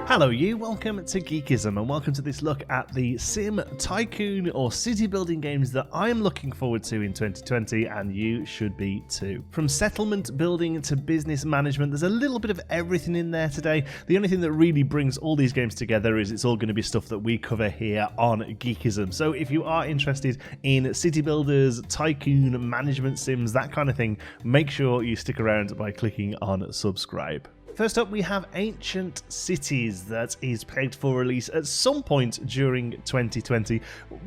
Hello you, welcome to Geekism and welcome to this look at the sim, tycoon or city building games that I'm looking forward to in 2020 and you should be too. From settlement building to business management, there's a little bit of everything in there today. The only thing that really brings all these games together is it's all going to be stuff that we cover here on Geekism. So if you are interested in city builders, tycoon, management sims, that kind of thing, make sure you stick around by clicking on subscribe. First up, we have Ancient Cities that is pegged for release at some point during 2020.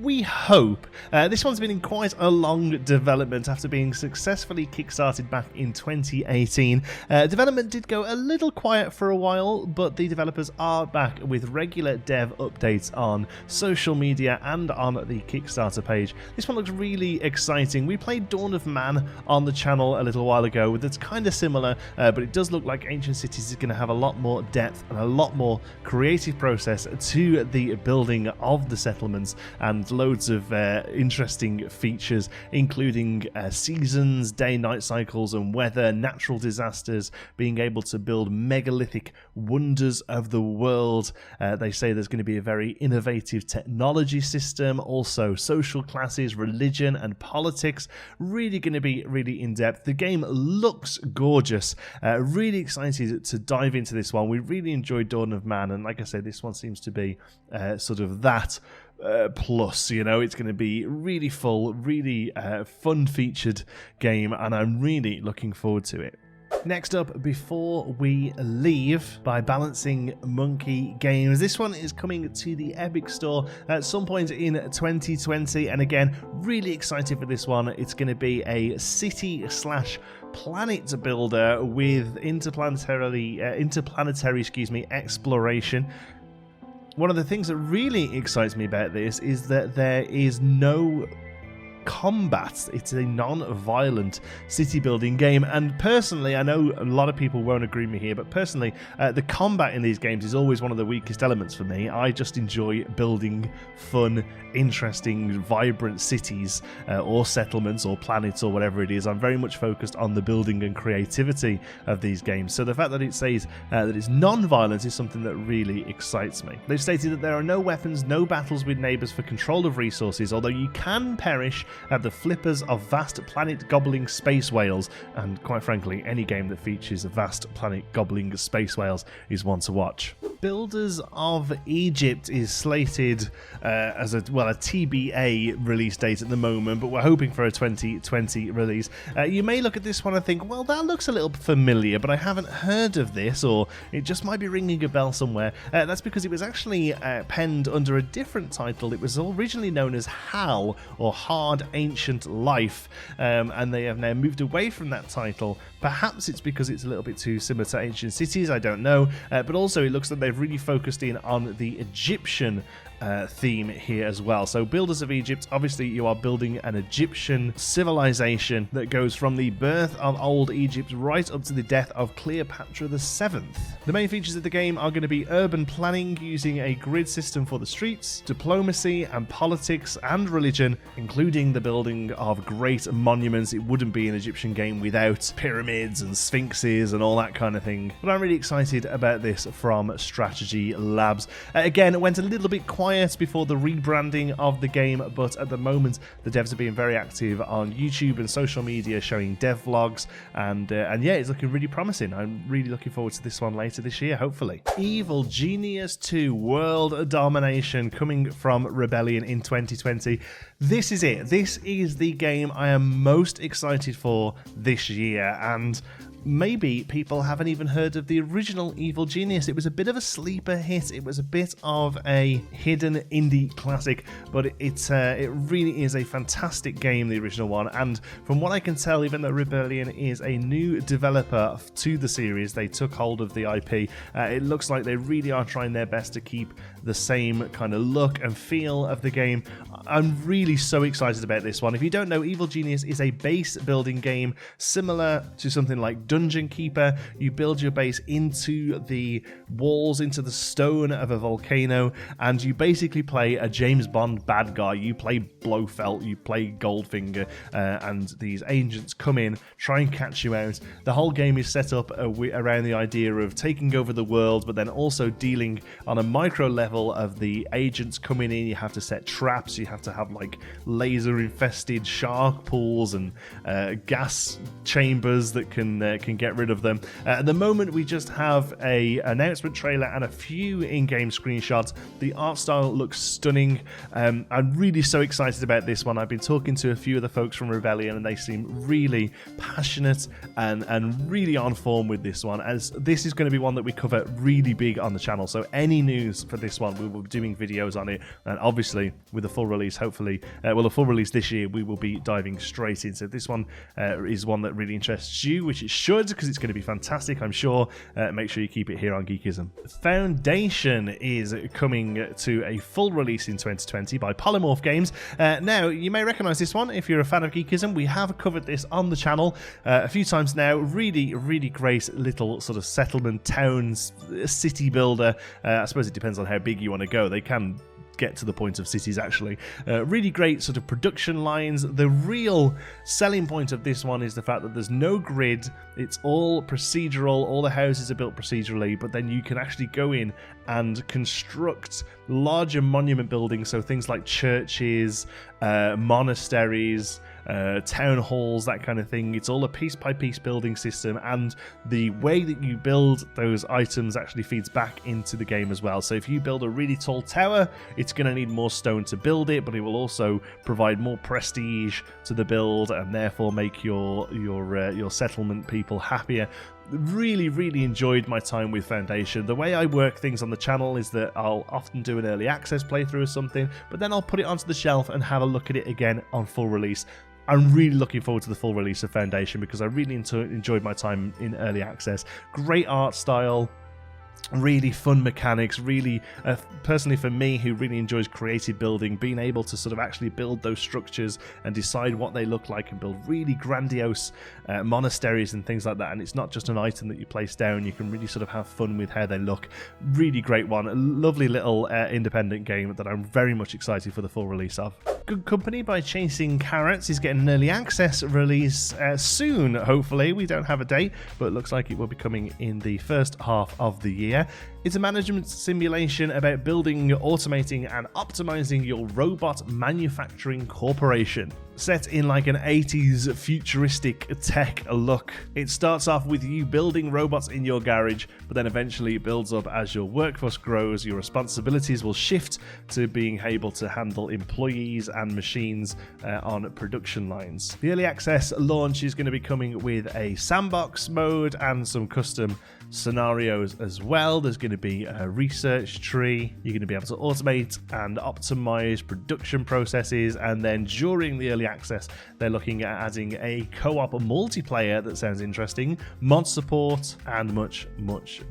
We hope. This one's been in quite a long development after being successfully kickstarted back in 2018. Development did go a little quiet for a while, but the developers are back with regular dev updates on social media and on the Kickstarter page. This one looks really exciting. We played Dawn of Man on the channel a little while ago that's kind of similar, but it does look like Ancient Cities is going to have a lot more depth and a lot more creative process to the building of the settlements and loads of interesting features, including seasons, day-night cycles and weather, natural disasters, being able to build megalithic wonders of the world. They say there's going to be a very innovative technology system, also social classes, religion and politics. Really going to be really in-depth. The game looks gorgeous. Really excited to dive into this one. We really enjoyed Dawn of Man, and like I said, this one seems to be sort of that plus, you know. It's going to be really full, really fun featured game, and I'm really looking forward to it. Next up, Before We Leave by Balancing Monkey Games. This one is coming to the Epic Store at some point in 2020, and again, really excited for this one. It's going to be a city / planet builder with interplanetary exploration. One of the things that really excites me about this is that there is no combat. It's a non-violent city building game, and personally, I know a lot of people won't agree with me here, but personally the combat in these games is always one of the weakest elements for me. I just enjoy building fun, interesting, vibrant cities or settlements or planets or whatever it is. I'm very much focused on the building and creativity of these games, so the fact that it says that it's non-violent is something that really excites me. They've stated that there are no weapons, no battles with neighbours for control of resources, although you can perish at the flippers of vast planet-gobbling space whales, and quite frankly, any game that features vast planet-gobbling space whales is one to watch. Builders of Eygpt is slated as a TBA release date at the moment, but we're hoping for a 2020 release. You may look at this one and think, well, that looks a little familiar, but I haven't heard of this, or it just might be ringing a bell somewhere. That's because it was actually penned under a different title. It was originally known as HAL, or Hard Ancient Life, and they have now moved away from that title. Perhaps it's because it's a little bit too similar to Ancient Cities, I don't know, but also it looks like they've really focused in on the Egyptian theme here as well. So Builders of Egypt, obviously you are building an Egyptian civilization that goes from the birth of old Egypt right up to the death of Cleopatra VII. The main features of the game are going to be urban planning using a grid system for the streets, diplomacy and politics and religion, including the building of great monuments. It wouldn't be an Egyptian game without pyramids and sphinxes and all that kind of thing. But I'm really excited about this from Strategy Labs. Again, it went a little bit quiet before the rebranding of the game, but at the moment the devs are being very active on YouTube and social media, showing dev vlogs, and yeah, it's looking really promising. I'm really looking forward to this one later this year, hopefully. Evil Genius 2 World Domination, coming from Rebellion in 2020. This is it. This is the game I am most excited for this year, and maybe people haven't even heard of the original Evil Genius. It was a bit of a sleeper hit. It was a bit of a hidden indie classic, but it really is a fantastic game, the original one. And from what I can tell, even though Rebellion is a new developer to the series, they took hold of the IP. It looks like they really are trying their best to keep the same kind of look and feel of the game. I'm really so excited about this one. If you don't know, Evil Genius is a base building game similar to something like dungeon keeper. You build your base into the walls, into the stone of a volcano, and you basically play a James Bond bad guy. You play Blofeld, you play Goldfinger, and these agents come in, try and catch you out. The whole game is set up around the idea of taking over the world, but then also dealing on a micro level of the agents coming in. You have to set traps, you have to have like laser infested shark pools and gas chambers that can get rid of them. At the moment we just have a announcement trailer and a few in-game screenshots. The art style looks stunning. I'm really so excited about this one. I've been talking to a few of the folks from Rebellion and they seem really passionate and really on form with this one, as this is going to be one that we cover really big on the channel. So any news for this one, we will be doing videos on it, and obviously with a full release, hopefully, a full release this year, we will be diving straight in. So this one is one that really interests you, which it should, because it's going to be fantastic, I'm sure. Make sure you keep it here on Geekism. Foundation is coming to a full release in 2020 by Polymorph Games. Now, you may recognize this one if you're a fan of Geekism. We have covered this on the channel a few times now. Really, really great little sort of settlement towns, city builder. I suppose it depends on how big you want to go. They can get to the point of cities, actually. Really great sort of production lines. The real selling point of this one is the fact that there's no grid. It's all procedural. All the houses are built procedurally, but then you can actually go in and construct larger monument buildings, so things like churches, monasteries, town halls, that kind of thing. It's all a piece-by-piece building system, and the way that you build those items actually feeds back into the game as well. So if you build a really tall tower, it's going to need more stone to build it, but it will also provide more prestige to the build and therefore make your settlement people happier. Really, really enjoyed my time with Foundation. The way I work things on the channel is that I'll often do an early access playthrough or something, but then I'll put it onto the shelf and have a look at it again on full release. I'm really looking forward to the full release of Foundation because I really enjoyed my time in early access. Great art style, really fun mechanics, really personally for me, who really enjoys creative building, being able to sort of actually build those structures and decide what they look like and build really grandiose monasteries and things like that. And it's not just an item that you place down, you can really sort of have fun with how they look. Really great one, a lovely little independent game that I'm very much excited for the full release of. Good Company by Chasing Carrots is getting an early access release soon, hopefully. We don't have a date, but it looks like it will be coming in the first half of the year. It's a management simulation about building, automating, and optimizing your robot manufacturing corporation. Set in like an 80s futuristic tech look. It starts off with you building robots in your garage, but then eventually it builds up as your workforce grows. Your responsibilities will shift to being able to handle employees and machines on production lines. The early access launch is going to be coming with a sandbox mode and some custom scenarios as well. There's going to be a research tree. You're going to be able to automate and optimize production processes, and then during the early access they're looking at adding a co-op multiplayer that sounds interesting, mod support, and much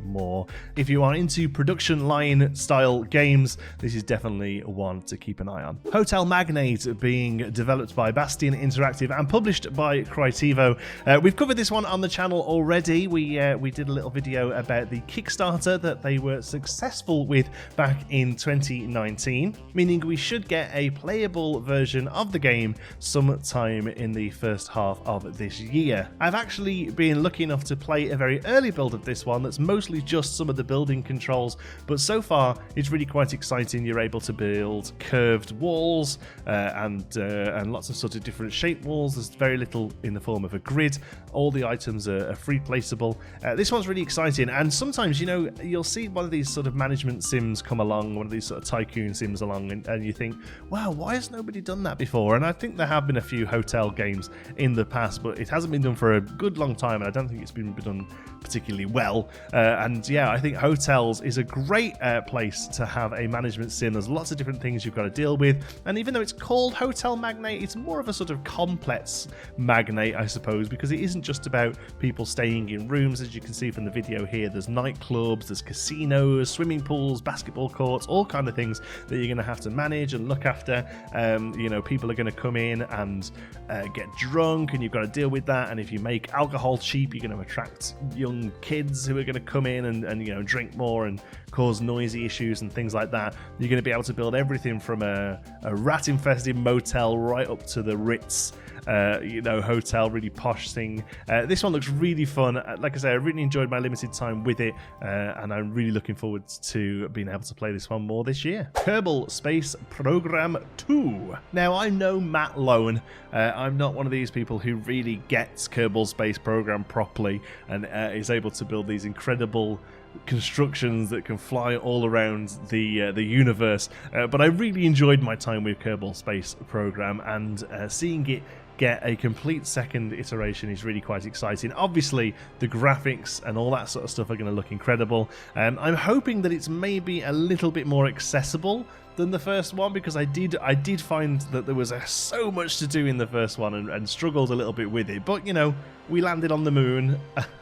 more. If you are into production line style games, this is definitely one to keep an eye on. Hotel Magnate being developed by Bastion Interactive and published by Crytevo. We've covered this one on the channel already. We did a little video about the Kickstarter that they were successful with back in 2019, meaning we should get a playable version of the game sometime in the first half of this year. I've actually been lucky enough to play a very early build of this one that's mostly just some of the building controls, but so far it's really quite exciting. You're able to build curved walls and lots of sort of different shaped walls. There's very little in the form of a grid. All the items are free placeable. This one's really exciting, and sometimes, you know, you'll see one of these sort of management sims come along, one of these sort of tycoon sims along, and you think, wow, why has nobody done that before? And I think there have been a few hotel games in the past, but it hasn't been done for a good long time, and I don't think it's been done particularly well. And yeah, I think hotels is a great place to have a management sim. There's lots of different things you've got to deal with, and even though it's called Hotel Magnate, it's more of a sort of complex magnate, I suppose, because it isn't just about people staying in rooms. As you can see from the video, video here, there's nightclubs, there's casinos, swimming pools, basketball courts, all kind of things that you're going to have to manage and look after. You know, people are going to come in and get drunk, and you've got to deal with that. And if you make alcohol cheap, you're going to attract young kids who are going to come in and you know, drink more and cause noisy issues and things like that. You're going to be able to build everything from a rat-infested motel right up to the Ritz, you know, hotel, really posh thing. This one looks really fun. Like I say, I really enjoyed my limited time with it, and I'm really looking forward to being able to play this one more this year. Kerbal Space Program 2. Now, I'm no Matt Lone. I'm not one of these people who really gets Kerbal Space Program properly and is able to build these incredible constructions that can fly all around the universe, but I really enjoyed my time with Kerbal Space Program, and seeing it get a complete second iteration is really quite exciting. Obviously, the graphics and all that sort of stuff are going to look incredible. I'm hoping that it's maybe a little bit more accessible than the first one, because I did find that there was so much to do in the first one and struggled a little bit with it. But you know, we landed on the moon.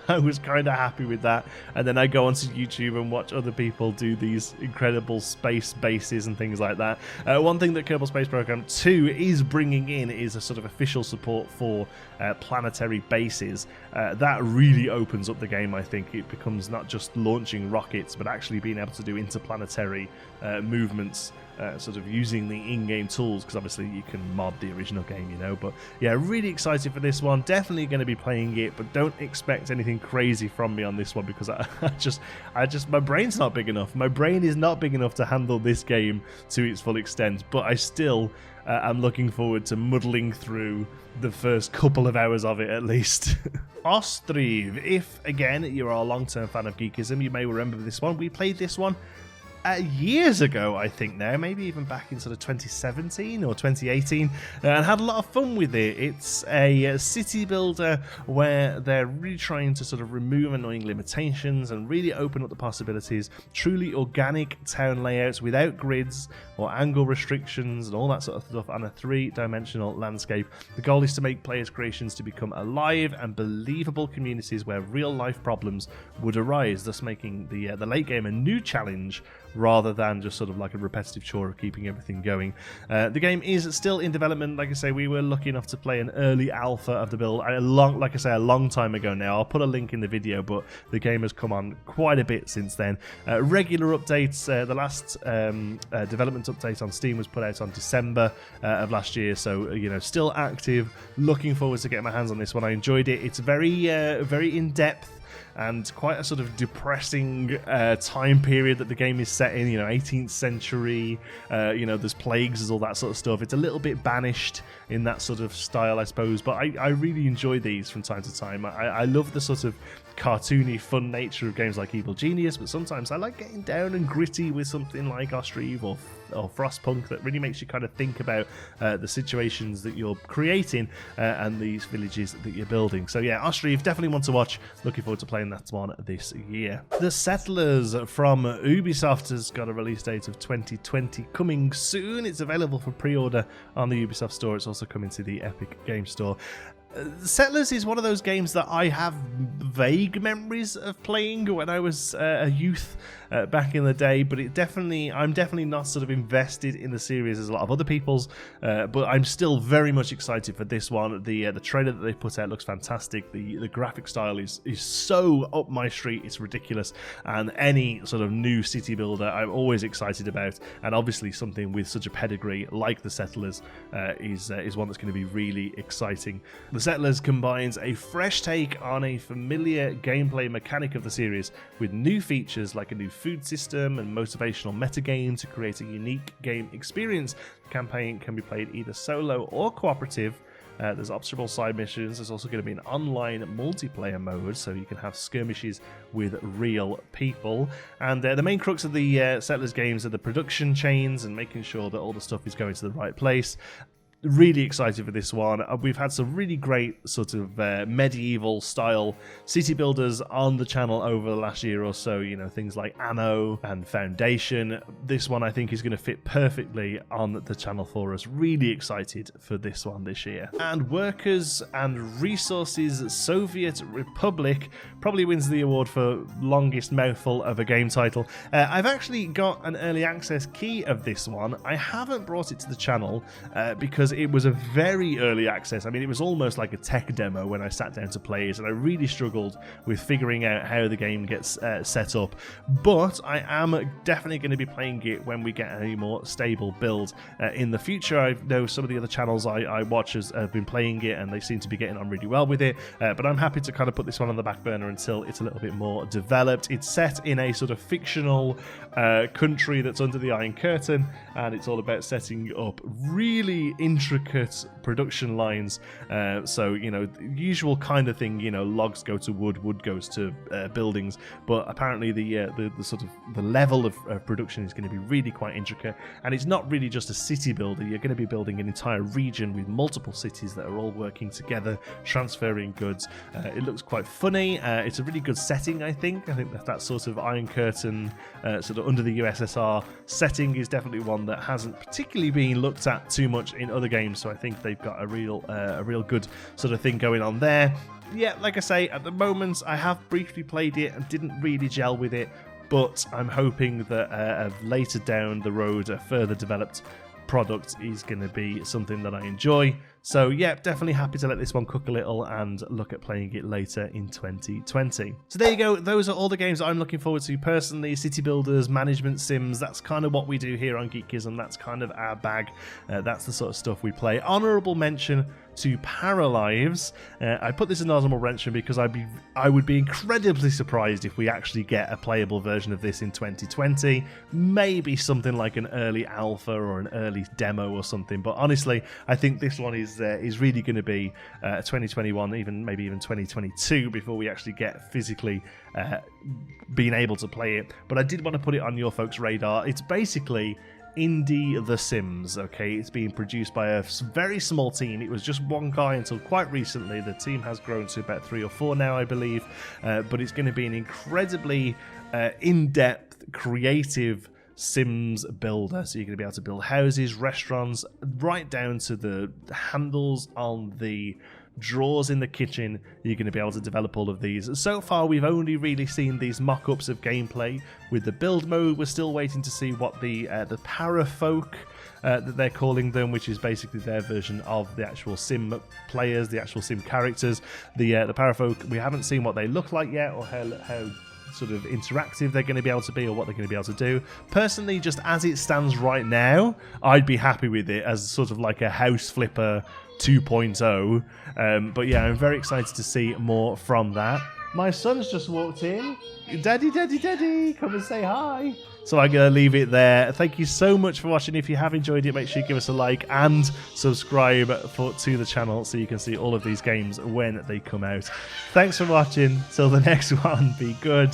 I was kind of happy with that, and then I go onto YouTube and watch other people do these incredible space bases and things like that. One thing that Kerbal Space Program 2 is bringing in is a sort of official support for planetary bases. That really opens up the game. I think it becomes not just launching rockets, but actually being able to do interplanetary movements, sort of using the in-game tools, because obviously you can mod the original game, you know. But yeah, really excited for this one. Definitely going to be playing it, but don't expect anything crazy from me on this one, because I just my brain's not big enough. My brain is not big enough to handle this game to its full extent. But I still am looking forward to muddling through the first couple of hours of it at least. Ostriv. If again you're a long-term fan of Geekism, you may remember this one. We played this one years ago, I think now, maybe even back in sort of 2017 or 2018, and had a lot of fun with it. It's a city builder where they're really trying to sort of remove annoying limitations and really open up the possibilities. Truly organic town layouts without grids or angle restrictions and all that sort of stuff on a three-dimensional landscape. The goal is to make players' creations to become alive and believable communities where real-life problems would arise, thus making the late game a new challenge rather than just sort of like a repetitive chore of keeping everything going. The game is still in development. Like I say, we were lucky enough to play an early alpha of the build a long time ago now. I'll put a link in the video, but the game has come on quite a bit since then. Regular updates. The last development update on Steam was put out on December of last year, so you know, still active. Looking forward to getting my hands on this one. I enjoyed it. It's very in-depth and quite a sort of depressing time period that the game is set in, you know, 18th century, you know, there's plagues, there's all that sort of stuff. It's a little bit banished in that sort of style, I suppose, but I really enjoy these from time to time. I love the sort of cartoony, fun nature of games like Evil Genius, but sometimes I like getting down and gritty with something like Ostriv or Frostpunk that really makes you kind of think about the situations that you're creating and these villages that you're building. So yeah, Ostriv, definitely one to watch. Looking forward to playing that one this year. The Settlers from Ubisoft has got a release date of 2020 coming soon. It's available for pre-order on the Ubisoft store. It's also coming to the Epic Games Store. Settlers is one of those games that I have vague memories of playing when I was a youth back in the day, but I'm definitely not sort of invested in the series as a lot of other people's, but I'm still very much excited for this one. The trailer that they put out looks fantastic. The graphic style is so up my street, it's ridiculous, and any sort of new city builder I'm always excited about, and obviously something with such a pedigree like the Settlers is one that's going to be really exciting. The Settlers combines a fresh take on a familiar gameplay mechanic of the series with new features like a new food system and motivational metagame to create a unique game experience. The campaign can be played either solo or cooperative. There's optional side missions. There's also going to be an online multiplayer mode, so you can have skirmishes with real people. And the main crux of the Settlers games are the production chains and making sure that all the stuff is going to the right place. Really excited for this one. We've had some really great sort of medieval style city builders on the channel over the last year or so, you know, things like Anno and Foundation. This one I think is going to fit perfectly on the channel for us. Really excited for this one this year. And Workers and Resources Soviet Republic probably wins the award for longest mouthful of a game title. I've actually got an early access key of this one. I haven't brought it to the channel because it was a very early access. I mean, it was almost like a tech demo when I sat down to play it, and I really struggled with figuring out how the game gets set up. But I am definitely going to be playing it when we get a more stable build in the future. I know some of the other channels I watch have been playing it, and they seem to be getting on really well with it. But I'm happy to kind of put this one on the back burner until it's a little bit more developed. It's set in a sort of fictional country that's under the Iron Curtain, and it's all about setting up really intricate production lines. So, you know, usual kind of thing, you know, logs go to wood, wood goes to buildings, but apparently the sort of the level of production is going to be really quite intricate, and it's not really just a city builder. You're going to be building an entire region with multiple cities that are all working together, transferring goods. It looks quite funny. It's a really good setting, I think that sort of Iron Curtain sort of under the USSR setting is definitely one that hasn't particularly been looked at too much in other games, so I think they've got a real good sort of thing going on there. Yeah, like I say, at the moment I have briefly played it and didn't really gel with it, but I'm hoping that later down the road a further developed product is going to be something that I enjoy. So yeah, definitely happy to let this one cook a little and look at playing it later in 2020. So there you go. Those are all the games that I'm looking forward to personally. City builders, management sims, that's kind of what we do here on Geekism. That's kind of our bag. That's the sort of stuff we play. Honourable mention to Paralives. I put this in honourable mention because I would be incredibly surprised if we actually get a playable version of this in 2020. Maybe something like an early alpha or an early demo or something. But honestly, I think this one is really going to be 2021, maybe even 2022 before we actually get physically being able to play it. But I did want to put it on your folks' radar. It's basically Indie The Sims, okay? It's being produced by a very small team. It was just one guy until quite recently. The team has grown to about 3 or 4 now, I believe. But it's going to be an incredibly in-depth, creative Sims builder. So you're going to be able to build houses, restaurants, right down to the handles on the drawers in the kitchen. You're going to be able to develop all of these. So far we've only really seen these mock-ups of gameplay. With the build mode, we're still waiting to see what the parafolk that they're calling them, which is basically their version of the actual sim players, the actual sim characters. The parafolk, we haven't seen what they look like yet, or how sort of interactive they're going to be able to be, or what they're going to be able to do. Personally, just as it stands right now, I'd be happy with it as sort of like a house flipper 2.0. But yeah, I'm very excited to see more from that. My son's just walked in. Daddy, daddy, daddy, come and say hi. So I'm going to leave it there. Thank you so much for watching. If you have enjoyed it, make sure you give us a like and subscribe to the channel so you can see all of these games when they come out. Thanks for watching. Till the next one, be good.